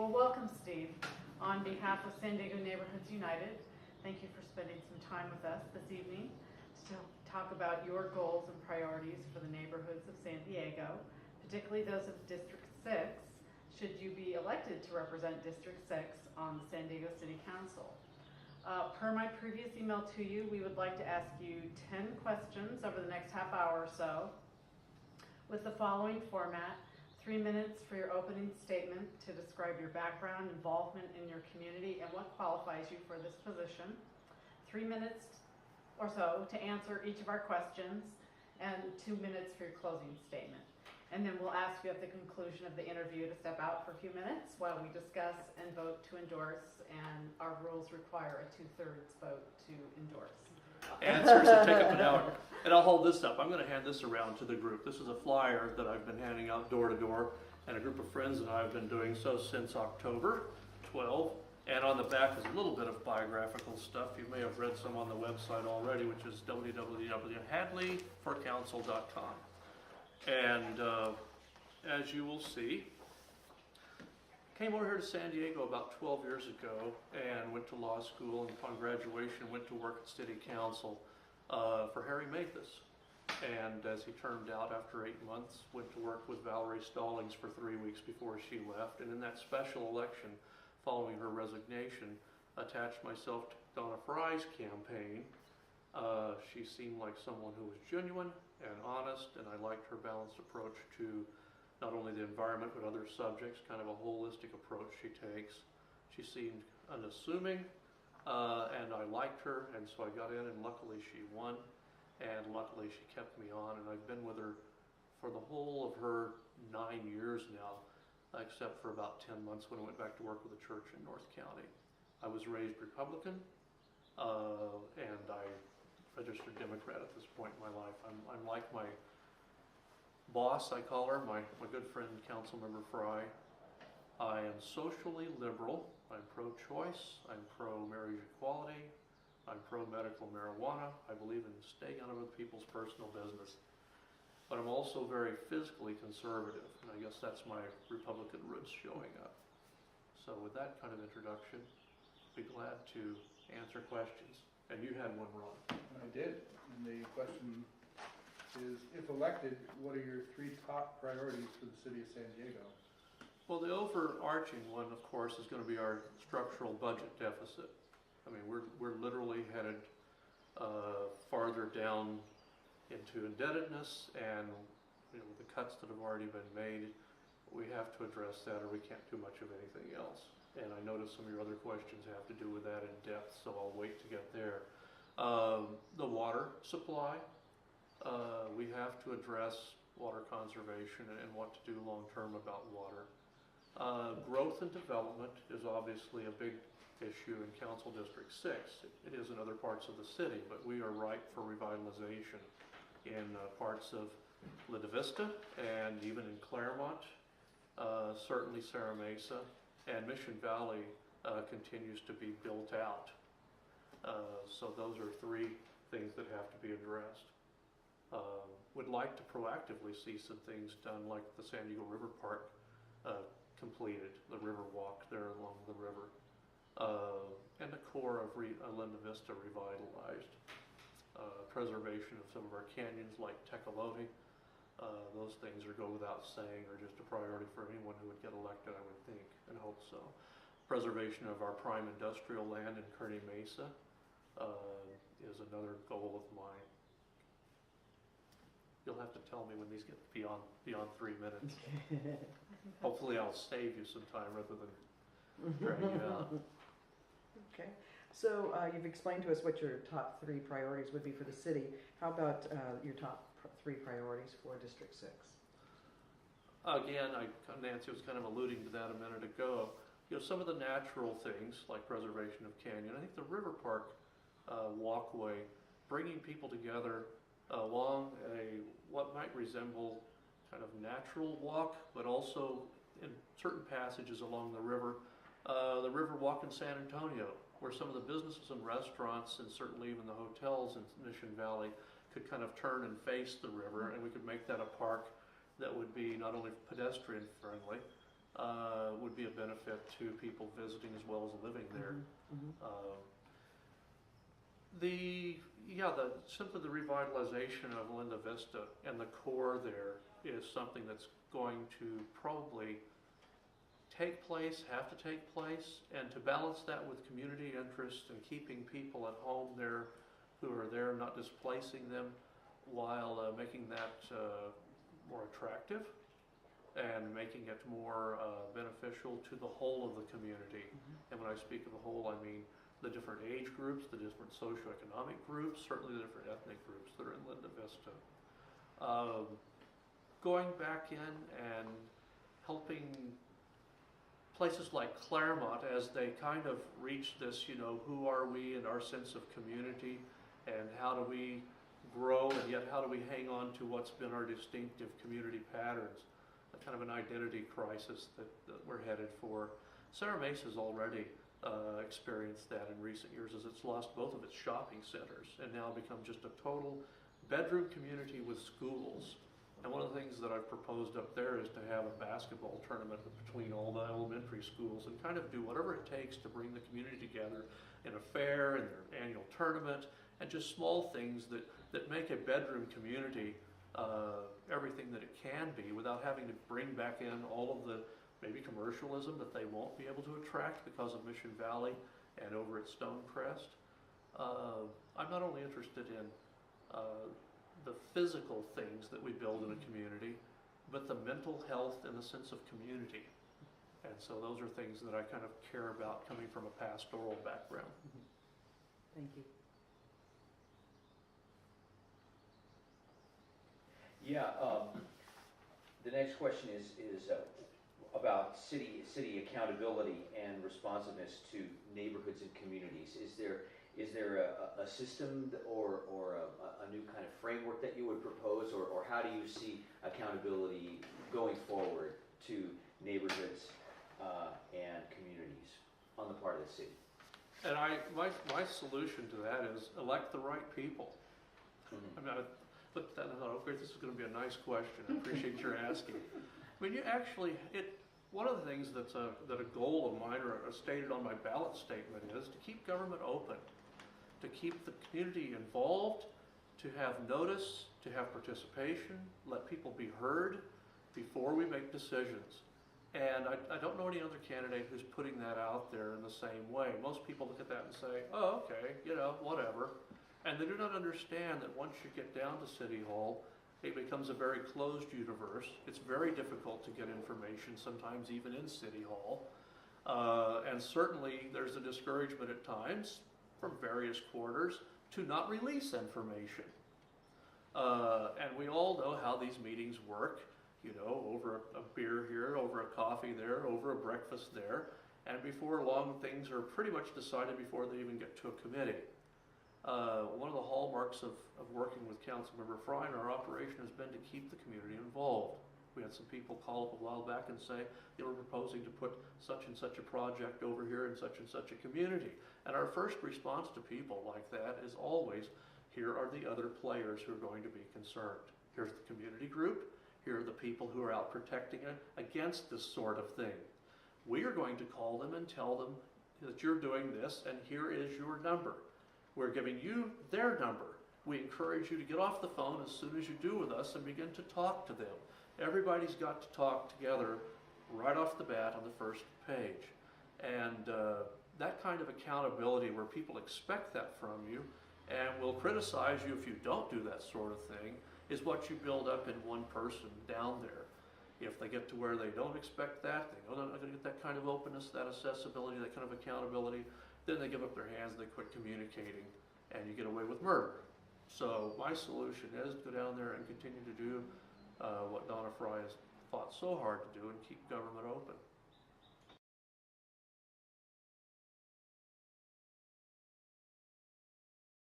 Well, welcome, Steve. On behalf of San Diego Neighborhoods United, thank you for spending some time with us this evening to talk about your goals and priorities for the neighborhoods of San Diego, particularly those of District 6, should you be elected to represent District 6 on the San Diego City Council. Per my previous email to you, we would like to ask you 10 questions over the next half hour or so with the following format: 3 minutes for your opening statement to describe your background, involvement in your community, and what qualifies you for this position. 3 minutes or so to answer each of our questions, and 2 minutes for your closing statement. And then we'll ask you at the conclusion of the interview to step out for a few minutes while we discuss and vote to endorse, and our rules require a 2/3 vote to endorse. Answers that take up an hour. And I'll hold this up. I'm going to hand this around to the group. This is a flyer that I've been handing out door to door, and a group of friends and I have been doing so since October 12. And on the back is a little bit of biographical stuff. You may have read some on the website already, which is www.hadleyforcouncil.com. And as you will see, came over here to San Diego about 12 years ago and went to law school, and upon graduation went to work at City Council for Harry Mathis. And as he turned out after 8 months, went to work with Valerie Stallings for 3 weeks before she left. And in that special election following her resignation, attached myself to Donna Fry's campaign. She seemed like someone who was genuine and honest, and I liked her balanced approach to not only the environment but other subjects, kind of a holistic approach she takes. She seemed unassuming, and I liked her, and so I got in, and luckily she won, and luckily she kept me on, and I've been with her for the whole of her 9 years now, except for about 10 months when I went back to work with a church in North County. I was raised Republican, and I registered Democrat at this point in my life. I'm like my boss, I call her, my good friend Councilmember Fry. I am socially liberal. I'm pro-choice. I'm pro-marriage equality. I'm pro-medical marijuana. I believe in staying out of other people's personal business. But I'm also very physically conservative, and I guess that's my Republican roots showing up. So with that kind of introduction, I'd be glad to answer questions. And you had one, Ron. I did. And the question is, if elected, what are your 3 top priorities for the city of San Diego? Well, the overarching one, of course, is going to be our structural budget deficit. I mean, we're literally headed farther down into indebtedness, and with the cuts that have already been made, we have to address that, or we can't do much of anything else. And I noticed some of your other questions have to do with that in depth, so I'll wait to get there. The water supply, we have to address water conservation and what to do long-term about water. Growth and development is obviously a big issue in Council District 6. It is in other parts of the city, but we are ripe for revitalization in parts of Linda Vista and even in Claremont, certainly Serra Mesa, and Mission Valley continues to be built out. So those are 3 things that have to be addressed. Would like to proactively see some things done, like the San Diego River Park completed, the river walk there along the river, and the core of Linda Vista revitalized. Preservation of some of our canyons like Tecolote. Those things go without saying, are just a priority for anyone who would get elected, I would think and hope so. Preservation of our prime industrial land in Kearny Mesa is another goal of mine. You'll have to tell me when these get beyond 3 minutes. Hopefully I'll save you some time rather than drag you out. Okay. So you've explained to us what your top 3 priorities would be for the city. How about your top 3 priorities for District 6? Again, Nancy was kind of alluding to that a minute ago. Some of the natural things like preservation of canyon. I think the River Park walkway, bringing people together along what might resemble kind of natural walk, but also in certain passages along the river walk in San Antonio, where some of the businesses and restaurants, and certainly even the hotels in Mission Valley, could kind of turn and face the river, and we could make that a park that would be not only pedestrian friendly, would be a benefit Simply the revitalization of Linda Vista and the core there is something that's going to probably have to take place, and to balance that with community interest and keeping people at home there who are there, not displacing them, while making that more attractive and making it more beneficial to the whole of the community. And when I speak of the whole, I mean the different age groups, the different socioeconomic groups, certainly the different ethnic groups that are in Linda Vista. Going back in and helping places like Claremont as they kind of reach this, who are we and our sense of community, and how do we grow, and yet how do we hang on to what's been our distinctive community patterns, a kind of an identity crisis that we're headed for. Sarah Mesa's already experienced that in recent years, as it's lost both of its shopping centers and now become just a total bedroom community with schools. And one of the things that I've proposed up there is to have a basketball tournament between all the elementary schools and kind of do whatever it takes to bring the community together in a fair and their annual tournament, and just small things that make a bedroom community everything that it can be, without having to bring back in all of the maybe commercialism that they won't be able to attract because of Mission Valley and over at Stonecrest. I'm not only interested in the physical things that we build in a community, but the mental health and the sense of community. And so those are things that I kind of care about, coming from a pastoral background. Thank you. Yeah, the next question is about city accountability and responsiveness to neighborhoods and communities. Is there a system or a new kind of framework that you would propose, or how do you see accountability going forward to neighborhoods and communities on the part of the city? And my solution to that is elect the right people. I mean, I looked at that and I thought, oh great, this is going to be a nice question. I appreciate your asking. I mean, one of the things that a goal of mine, or stated on my ballot statement, is to keep government open, to keep the community involved, to have notice, to have participation, let people be heard before we make decisions. And I don't know any other candidate who's putting that out there in the same way. Most people look at that and say, oh, okay, whatever. And they do not understand that once you get down to City Hall, it becomes a very closed universe. It's very difficult to get information, sometimes even in City Hall. And certainly there's a discouragement at times from various quarters to not release information. And we all know how these meetings work, over a beer here, over a coffee there, over a breakfast there. And before long, things are pretty much decided before they even get to a committee. One of the hallmarks of working with Councilmember Fry in our operation has been to keep the community involved. We had some people call up a while back and say they were proposing to put such and such a project over here in such and such a community. And our first response to people like that is always, here are the other players who are going to be concerned. Here's the community group. Here are the people who are out protecting against this sort of thing. We are going to call them and tell them that you're doing this, and here is your number. We're giving you their number. We encourage you to get off the phone as soon as you do with us and begin to talk to them. Everybody's got to talk together right off the bat on the first page. And that kind of accountability, where people expect that from you and will criticize you if you don't do that sort of thing, is what you build up in one person down there. If they get to where they don't expect that, they know they're not going to get that kind of openness, that accessibility, that kind of accountability, then they give up their hands, they quit communicating, and you get away with murder. So my solution is to go down there and continue to do what Donna Fry has fought so hard to do, and keep government open.